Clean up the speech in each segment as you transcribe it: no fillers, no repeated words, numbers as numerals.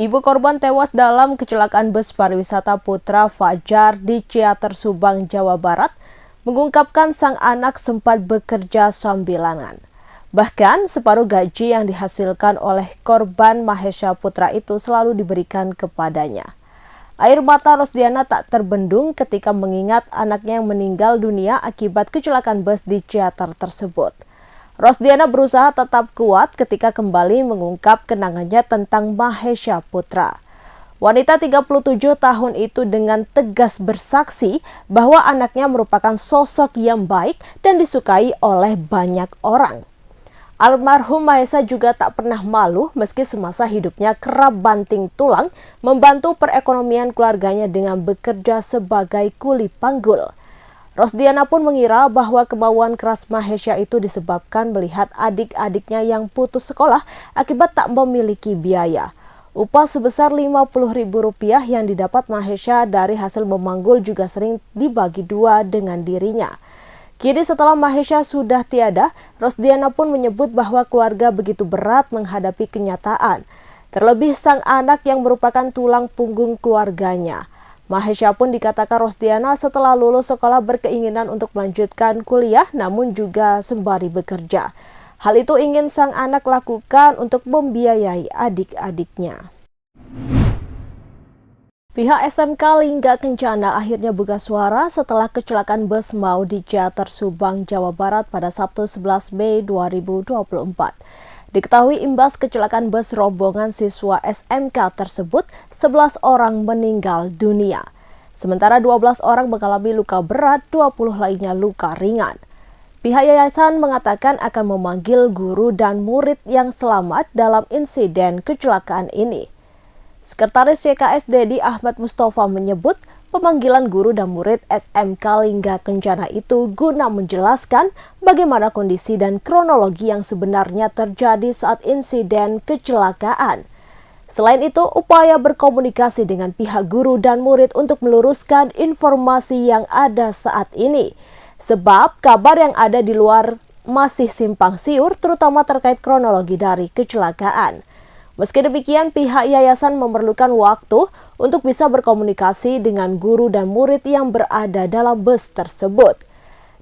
Ibu korban tewas dalam kecelakaan bus pariwisata Putra Fajar di Ciater Subang, Jawa Barat, mengungkapkan sang anak sempat bekerja sambilan. Bahkan separuh gaji yang dihasilkan oleh korban Mahesha Putra itu selalu diberikan kepadanya. Air mata Rosdiana tak terbendung ketika mengingat anaknya yang meninggal dunia akibat kecelakaan bus di Ciater tersebut. Rosdiana berusaha tetap kuat ketika kembali mengungkap kenangannya tentang Mahesha Putra. Wanita 37 tahun itu dengan tegas bersaksi bahwa anaknya merupakan sosok yang baik dan disukai oleh banyak orang. Almarhum Mahesha juga tak pernah malu meski semasa hidupnya kerap banting tulang membantu perekonomian keluarganya dengan bekerja sebagai kuli panggul. Rosdiana pun mengira bahwa kemauan keras Mahesha itu disebabkan melihat adik-adiknya yang putus sekolah akibat tak memiliki biaya. Upah sebesar Rp50.000 yang didapat Mahesha dari hasil memanggul juga sering dibagi dua dengan dirinya. Kini setelah Mahesha sudah tiada, Rosdiana pun menyebut bahwa keluarga begitu berat menghadapi kenyataan. Terlebih sang anak yang merupakan tulang punggung keluarganya. Mahesha pun dikatakan Rosdiana setelah lulus sekolah berkeinginan untuk melanjutkan kuliah namun juga sembari bekerja. Hal itu ingin sang anak lakukan untuk membiayai adik-adiknya. Pihak SMK Lingga Kencana akhirnya buka suara setelah kecelakaan bus mau di Ciater Subang, Jawa Barat pada Sabtu 11 Mei 2024. Diketahui imbas kecelakaan bus rombongan siswa SMK tersebut, 11 orang meninggal dunia. Sementara 12 orang mengalami luka berat, 20 lainnya luka ringan. Pihak yayasan mengatakan akan memanggil guru dan murid yang selamat dalam insiden kecelakaan ini. Sekretaris YKS Dedi Ahmad Mustafa menyebut pemanggilan guru dan murid SMK Lingga Kencana itu guna menjelaskan bagaimana kondisi dan kronologi yang sebenarnya terjadi saat insiden kecelakaan. Selain itu, upaya berkomunikasi dengan pihak guru dan murid untuk meluruskan informasi yang ada saat ini. Sebab kabar yang ada di luar masih simpang siur, terutama terkait kronologi dari kecelakaan. Meski demikian, pihak yayasan memerlukan waktu untuk bisa berkomunikasi dengan guru dan murid yang berada dalam bus tersebut.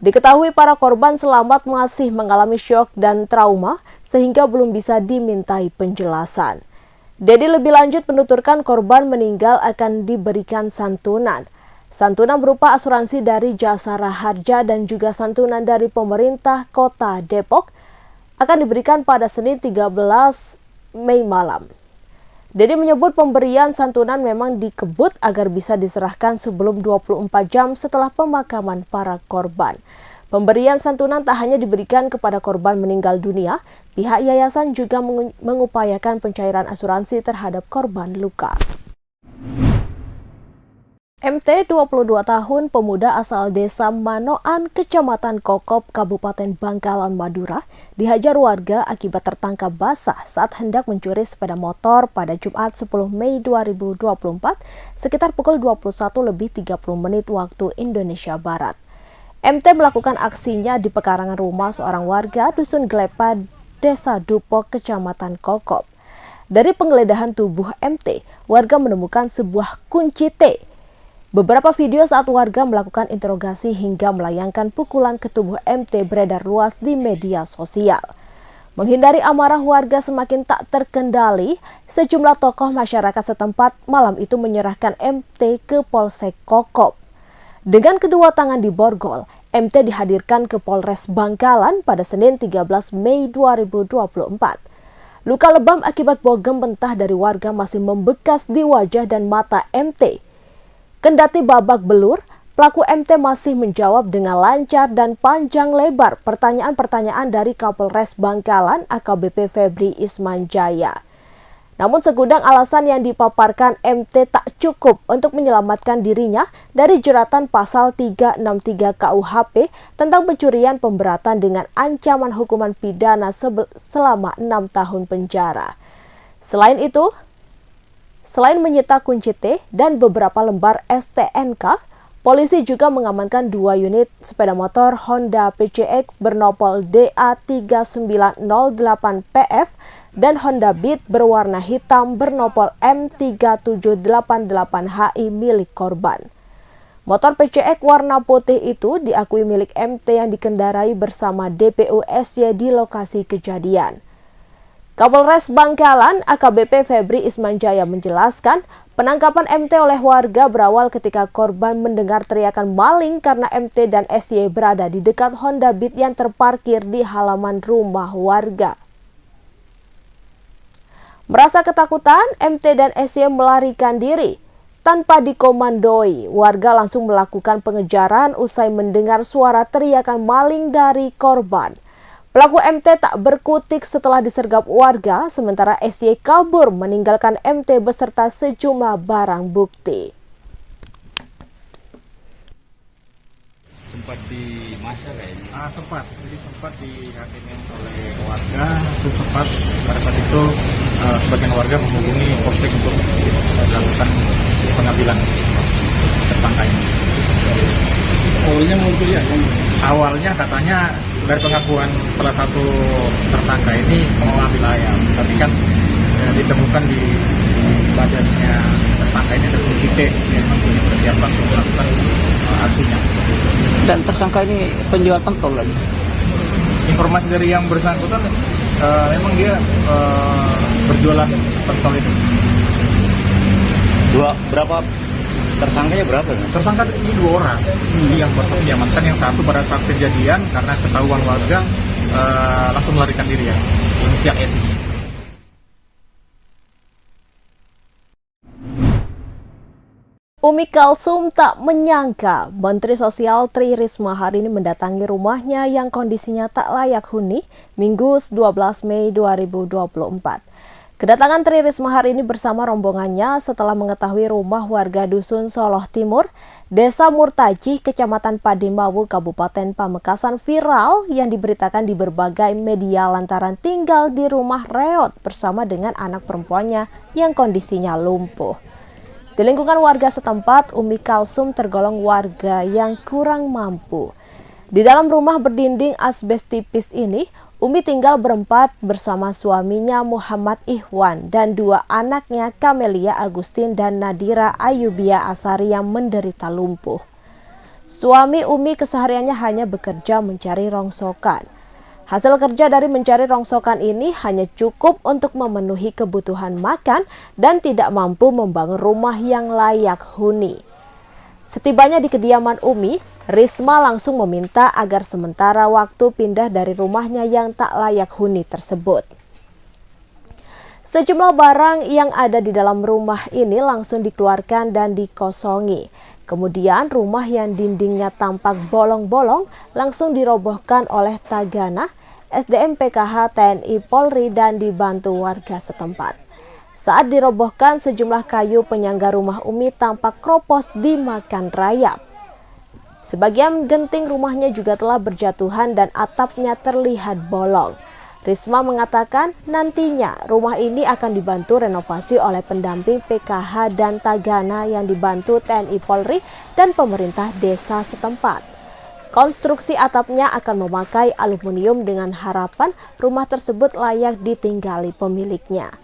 Diketahui para korban selamat masih mengalami syok dan trauma sehingga belum bisa dimintai penjelasan. Dedi lebih lanjut menuturkan korban meninggal akan diberikan santunan. Santunan berupa asuransi dari Jasara Harja dan juga santunan dari pemerintah Kota Depok akan diberikan pada Senin 13 Mei malam. Dedi menyebut pemberian santunan memang dikebut agar bisa diserahkan sebelum 24 jam setelah pemakaman para korban. Pemberian santunan tak hanya diberikan kepada korban meninggal dunia, pihak yayasan juga mengupayakan pencairan asuransi terhadap korban luka. MT 22 tahun pemuda asal desa Manoan, Kecamatan Kokop, Kabupaten Bangkalan, Madura, dihajar warga akibat tertangkap basah saat hendak mencuri sepeda motor pada Jumat 10 Mei 2024 sekitar pukul 21.30 waktu Indonesia Barat. MT melakukan aksinya di pekarangan rumah seorang warga Dusun Glepa, Desa Dupok, Kecamatan Kokop. Dari penggeledahan tubuh MT, warga menemukan sebuah kunci T. Beberapa video saat warga melakukan interogasi hingga melayangkan pukulan ke tubuh MT beredar luas di media sosial. Menghindari amarah warga semakin tak terkendali, sejumlah tokoh masyarakat setempat malam itu menyerahkan MT ke Polsek Kokop. Dengan kedua tangan diborgol, MT dihadirkan ke Polres Bangkalan pada Senin 13 Mei 2024. Luka lebam akibat bogem mentah dari warga masih membekas di wajah dan mata MT. Kendati babak belur, pelaku MT masih menjawab dengan lancar dan panjang lebar pertanyaan-pertanyaan dari Kapolres Bangkalan AKBP Febri Ismanjaya. Namun segudang alasan yang dipaparkan MT tak cukup untuk menyelamatkan dirinya dari jeratan pasal 363 KUHP tentang pencurian pemberatan dengan ancaman hukuman pidana selama 6 tahun penjara. Selain menyita kunci T dan beberapa lembar STNK, polisi juga mengamankan 2 unit sepeda motor Honda PCX bernopol DA3908PF dan Honda Beat berwarna hitam bernopol M3788HI milik korban. Motor PCX warna putih itu diakui milik MT yang dikendarai bersama DPO SY di lokasi kejadian. Kapolres Bangkalan AKBP Febri Ismanjaya menjelaskan penangkapan MT oleh warga berawal ketika korban mendengar teriakan maling karena MT dan SY berada di dekat Honda Beat yang terparkir di halaman rumah warga. Merasa ketakutan, MT dan SY melarikan diri. Tanpa dikomandoi, warga langsung melakukan pengejaran usai mendengar suara teriakan maling dari korban. Pelaku MT tak berkutik setelah disergap warga, sementara SY kabur meninggalkan MT beserta sejumlah barang bukti. Sempat di masa kayaknya? Jadi sempat dihakimi oleh warga, dan sempat pada saat itu sebagian warga menghubungi polsek untuk melakukan pengambilan tersangka ini. Awalnya muncul ya? Awalnya katanya dari pengakuan salah satu tersangka ini mau ambil ayam, tapi kan ditemukan di badannya tersangka ini ada kunci T yang mempunyai persiapan untuk melakukan aksinya. Dan tersangka ini penjual pentol lagi? Informasi dari yang bersangkutan memang dia berjualan pentol itu. Berapa tersangkanya berapa? Tersangka ini 2 orang. Yang baru diamankan, yang satu pada saat kejadian karena ketahuan warga langsung melarikan diri ya. Inisial S ini. Umi Kalsum tak menyangka Menteri Sosial Tri Risma hari ini mendatangi rumahnya yang kondisinya tak layak huni Minggu 12 Mei 2024. Kedatangan Tri Risma hari ini bersama rombongannya setelah mengetahui rumah warga Dusun Soloh Timur, Desa Murtaji, Kecamatan Pademawu, Kabupaten Pamekasan viral yang diberitakan di berbagai media lantaran tinggal di rumah reot bersama dengan anak perempuannya yang kondisinya lumpuh. Di lingkungan warga setempat, Umi Kalsum tergolong warga yang kurang mampu. Di dalam rumah berdinding asbes tipis ini, Umi tinggal berempat bersama suaminya Muhammad Ihwan dan 2 anaknya Kamelia Agustin dan Nadira Ayubia Asari yang menderita lumpuh. Suami Umi kesehariannya hanya bekerja mencari rongsokan. Hasil kerja dari mencari rongsokan ini hanya cukup untuk memenuhi kebutuhan makan dan tidak mampu membangun rumah yang layak huni. Setibanya di kediaman Umi, Risma langsung meminta agar sementara waktu pindah dari rumahnya yang tak layak huni tersebut. Sejumlah barang yang ada di dalam rumah ini langsung dikeluarkan dan dikosongi. Kemudian rumah yang dindingnya tampak bolong-bolong langsung dirobohkan oleh Tagana, SDM PKH TNI Polri dan dibantu warga setempat. Saat dirobohkan, sejumlah kayu penyangga rumah Umi tampak kropos dimakan rayap. Sebagian genting rumahnya juga telah berjatuhan dan atapnya terlihat bolong. Risma mengatakan nantinya rumah ini akan dibantu renovasi oleh pendamping PKH dan Tagana yang dibantu TNI Polri dan pemerintah desa setempat. Konstruksi atapnya akan memakai aluminium dengan harapan rumah tersebut layak ditinggali pemiliknya.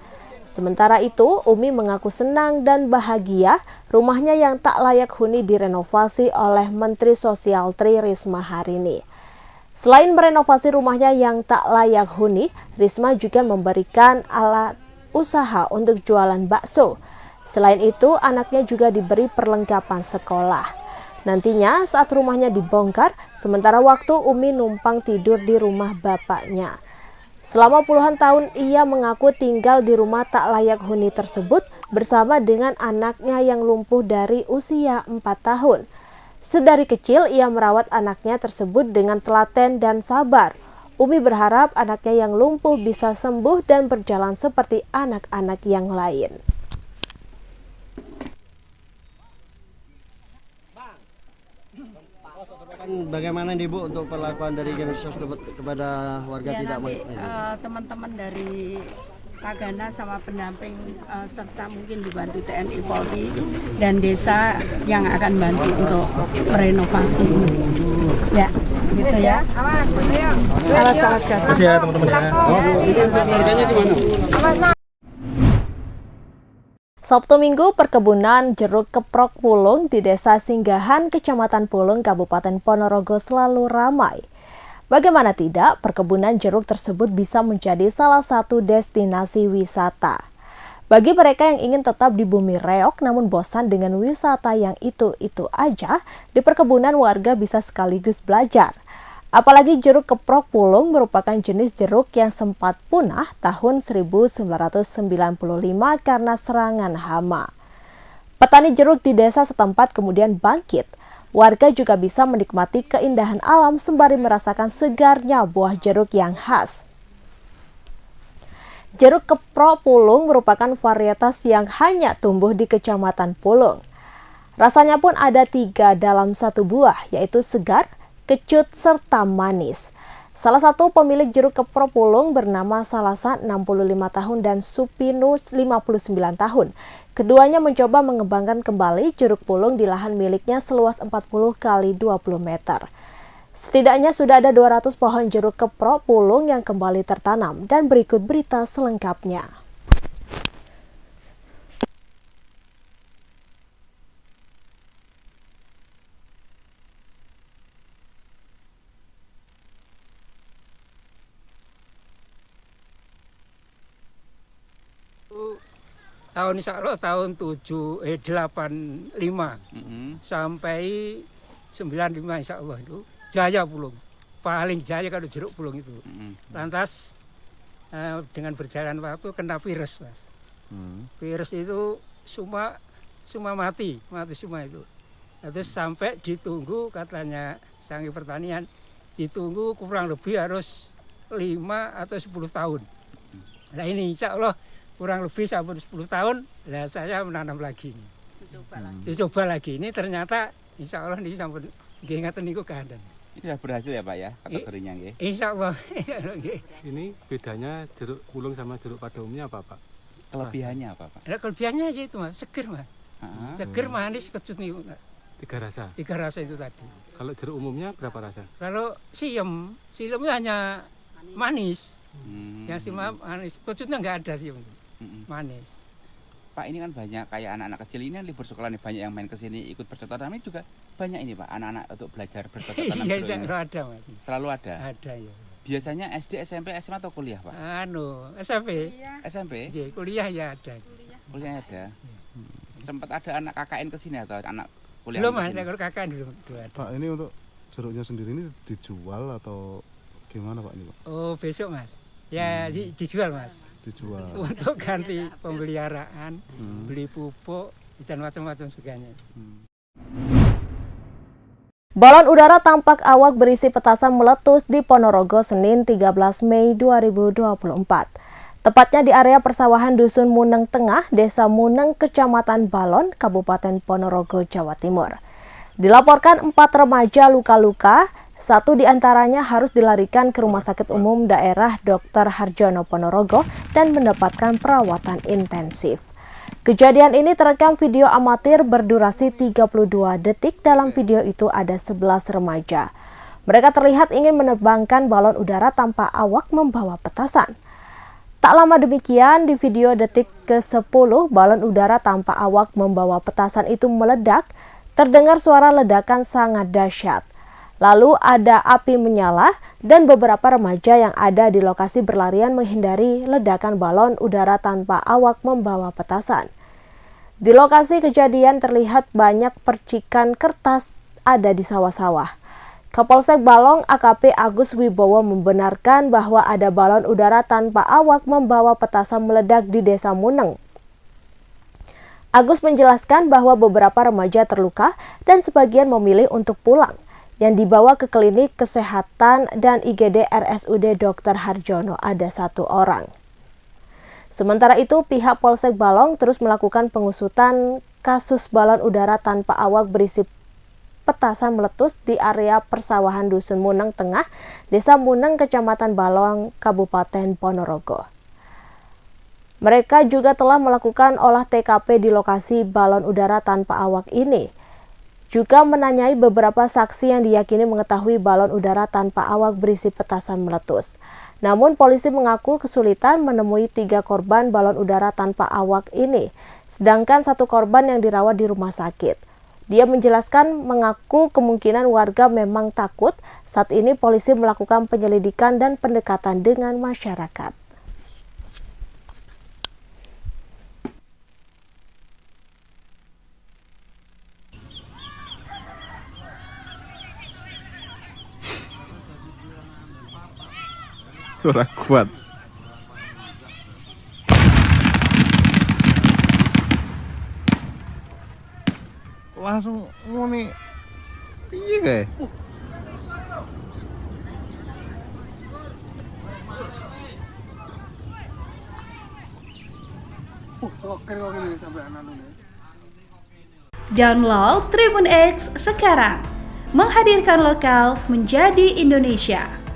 Sementara itu, Umi mengaku senang dan bahagia rumahnya yang tak layak huni direnovasi oleh Menteri Sosial Tri Risma hari ini. Selain merenovasi rumahnya yang tak layak huni, Risma juga memberikan alat usaha untuk jualan bakso. Selain itu, anaknya juga diberi perlengkapan sekolah. Nantinya saat rumahnya dibongkar, sementara waktu Umi numpang tidur di rumah bapaknya. Selama puluhan tahun ia mengaku tinggal di rumah tak layak huni tersebut bersama dengan anaknya yang lumpuh dari usia 4 tahun. Sedari kecil ia merawat anaknya tersebut dengan telaten dan sabar. Umi berharap anaknya yang lumpuh bisa sembuh dan berjalan seperti anak-anak yang lain. Bagaimana nih Bu untuk perlakuan dari Kemensos kepada warga ya, tidak nanti teman-teman dari Tagana sama pendamping serta mungkin dibantu TNI Polri dan desa yang akan bantu untuk merenovasi ini. Ya. gitu ya. Alas-alas ya. Terus ya teman-teman ya. Harganya di mana? Sabtu Minggu, perkebunan jeruk keprok Pulung di Desa Singgahan, Kecamatan Pulung, Kabupaten Ponorogo selalu ramai. Bagaimana tidak, perkebunan jeruk tersebut bisa menjadi salah satu destinasi wisata. Bagi mereka yang ingin tetap di bumi reok namun bosan dengan wisata yang itu-itu aja, di perkebunan warga bisa sekaligus belajar. Apalagi jeruk keprok Pulung merupakan jenis jeruk yang sempat punah tahun 1995 karena serangan hama. Petani jeruk di desa setempat kemudian bangkit. Warga juga bisa menikmati keindahan alam sembari merasakan segarnya buah jeruk yang khas. Jeruk keprok Pulung merupakan varietas yang hanya tumbuh di Kecamatan Pulung. Rasanya pun ada 3 dalam 1 buah, yaitu segar, kecut, serta manis. Salah satu pemilik jeruk keprok Pulung bernama Salasa 65 tahun dan Supinus 59 tahun. Keduanya mencoba mengembangkan kembali jeruk pulung di lahan miliknya seluas 40 x 20 meter. Setidaknya sudah ada 200 pohon jeruk keprok Pulung yang kembali tertanam dan berikut berita selengkapnya. Insya Allah tahun 85 sampai 95 insya Allah itu jaya Pulung, paling jaya kalau jeruk Pulung itu. Lantas dengan berjalan waktu kena virus, Mas. Virus itu semua mati semua itu. Terus sampai ditunggu katanya Sanghi Pertanian, ditunggu kurang lebih harus 5 atau 10 tahun. Nah ini insya Allah kurang lebih sampai 10 tahun, nah saya menanam lagi. Dicoba lagi. Ini ternyata insya Allah ini sampai ingatan niku keadaan. Ini sudah berhasil ya Pak ya kategorinya nggih. Insya Allah. Ini bedanya jeruk pulung sama jeruk pada umumnya apa Pak? Kelebihannya apa Pak? Nah, kelebihannya aja itu Mas, seger Mas. Seger, manis, kecut nih. 3 rasa. 3 rasa itu tadi. Kalau jeruk umumnya berapa rasa? Kalau siemnya hanya manis. Yang manis, kecutnya nggak ada siem. Manis. Pak ini kan banyak kayak anak-anak kecil ini kan libur sekolah nih banyak yang main ke sini ikut bercocok tanam, ini juga banyak ini Pak anak-anak untuk belajar bercocok tanam. Iya selalu ada Mas. Selalu ada. Ada ya. Biasanya SD, SMP, SMA atau kuliah Pak? SMP. SMP? Iya, kuliah ya ada. Kuliah ada. Sempat ada anak KKN ke sini atau anak kuliah? Belum Mas, kalau KKN belum ada. Pak ini untuk jeruknya sendiri ini dijual atau gimana Pak ini Pak? Oh besok Mas. Ya dijual Mas. Dijual. Untuk ganti pemeliharaan, beli pupuk dan macam-macam sebagainya. Balon udara tampak awak berisi petasan meletus di Ponorogo Senin 13 Mei 2024. Tepatnya di area persawahan Dusun Muneng Tengah, Desa Muneng, Kecamatan Balon, Kabupaten Ponorogo, Jawa Timur. Dilaporkan 4 remaja luka-luka. 1 diantaranya harus dilarikan ke Rumah Sakit Umum Daerah Dr. Harjono Ponorogo dan mendapatkan perawatan intensif. Kejadian ini terekam video amatir berdurasi 32 detik. Dalam video itu ada 11 remaja. Mereka terlihat ingin menerbangkan balon udara tanpa awak membawa petasan. Tak lama demikian, di video detik ke-10, balon udara tanpa awak membawa petasan itu meledak. Terdengar suara ledakan sangat dahsyat. Lalu ada api menyala dan beberapa remaja yang ada di lokasi berlarian menghindari ledakan balon udara tanpa awak membawa petasan. Di lokasi kejadian terlihat banyak percikan kertas ada di sawah-sawah. Kapolsek Balong AKP Agus Wibowo membenarkan bahwa ada balon udara tanpa awak membawa petasan meledak di Desa Muneng. Agus menjelaskan bahwa beberapa remaja terluka dan sebagian memilih untuk pulang, yang dibawa ke klinik kesehatan dan IGD RSUD Dr. Harjono ada 1 orang. Sementara itu, pihak Polsek Balong terus melakukan pengusutan kasus balon udara tanpa awak berisi petasan meletus di area persawahan Dusun Muneng Tengah, Desa Muneng, Kecamatan Balong, Kabupaten Ponorogo. Mereka juga telah melakukan olah TKP di lokasi balon udara tanpa awak ini. juga menanyai beberapa saksi yang diyakini mengetahui balon udara tanpa awak berisi petasan meletus. Namun polisi mengaku kesulitan menemui 3 korban balon udara tanpa awak ini, sedangkan 1 korban yang dirawat di rumah sakit. Dia menjelaskan mengaku kemungkinan warga memang takut. Saat ini polisi melakukan penyelidikan dan pendekatan dengan masyarakat. Suara kuat. Langsung ngene. Piye kae? Download Tribun X sekarang. Menghadirkan lokal menjadi Indonesia.